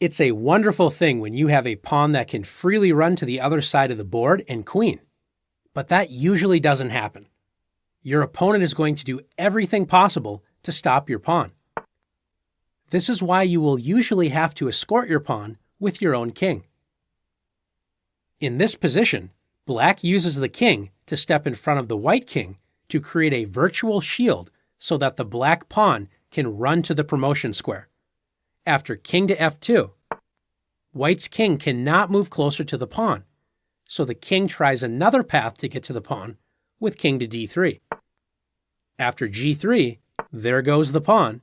It's a wonderful thing when you have a pawn that can freely run to the other side of the board and queen. But that usually doesn't happen. Your opponent is going to do everything possible to stop your pawn. This is why you will usually have to escort your pawn with your own king. In this position, black uses the king to step in front of the white king to create a virtual shield so that the black pawn can run to the promotion square. After king to f2, white's king cannot move closer to the pawn, so the king tries another path to get to the pawn with king to d3. After g3, there goes the pawn.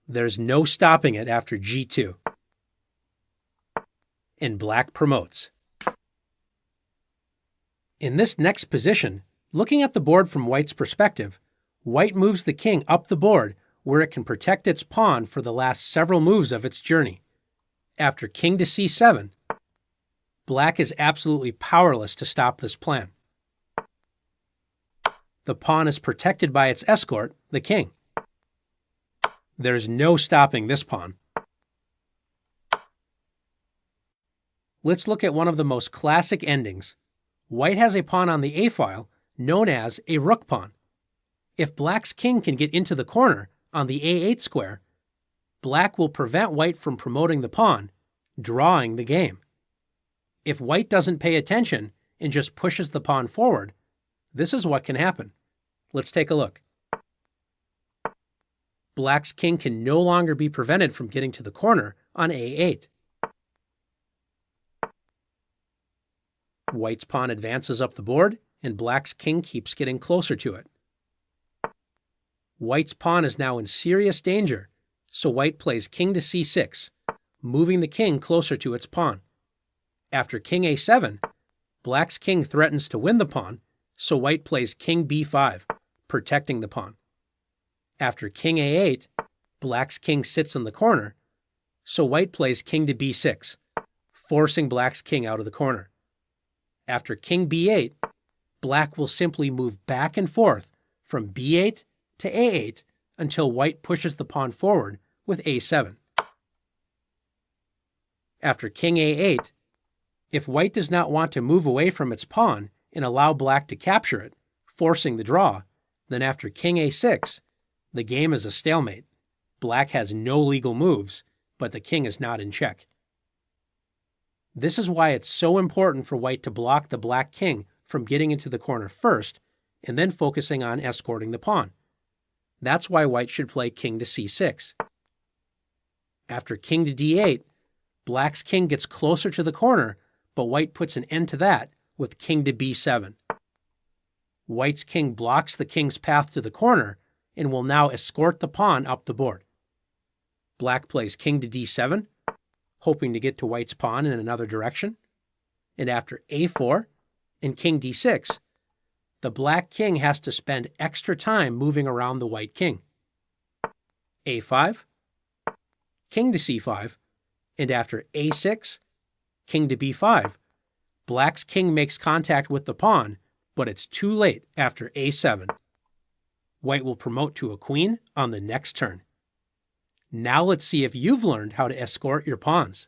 There's no stopping it after g2. And black promotes. In this next position, looking at the board from white's perspective, white moves the king up the board where it can protect its pawn for the last several moves of its journey. After king to c7, black is absolutely powerless to stop this plan. The pawn is protected by its escort, the king. There's no stopping this pawn. Let's look at one of the most classic endings. White has a pawn on the a-file known as a rook pawn. If black's king can get into the corner on the a8 square, black will prevent white from promoting the pawn, drawing the game. If white doesn't pay attention and just pushes the pawn forward, this is what can happen. Let's take a look. Black's king can no longer be prevented from getting to the corner on a8. White's pawn advances up the board, and black's king keeps getting closer to it. White's pawn is now in serious danger, so white plays king to c6, moving the king closer to its pawn. After king a7, black's king threatens to win the pawn, so white plays king b5, protecting the pawn. After king a8, black's king sits in the corner, so white plays king to b6, forcing black's king out of the corner. After king b8, black will simply move back and forth from b8 to a8 until white pushes the pawn forward with a7. After king a8, if white does not want to move away from its pawn and allow black to capture it, forcing the draw, then after king a6, the game is a stalemate. Black has no legal moves, but the king is not in check. This is why it's so important for white to block the black king from getting into the corner first and then focusing on escorting the pawn. That's why white should play king to c6. After king to d8, black's king gets closer to the corner, but white puts an end to that with king to b7. White's king blocks the king's path to the corner and will now escort the pawn up the board. Black plays king to d7, hoping to get to white's pawn in another direction. And after a4 and king d6, the black king has to spend extra time moving around the white king. a5, king to c5, and after a6, king to b5, black's king makes contact with the pawn, but it's too late after a7. White will promote to a queen on the next turn. Now let's see if you've learned how to escort your pawns.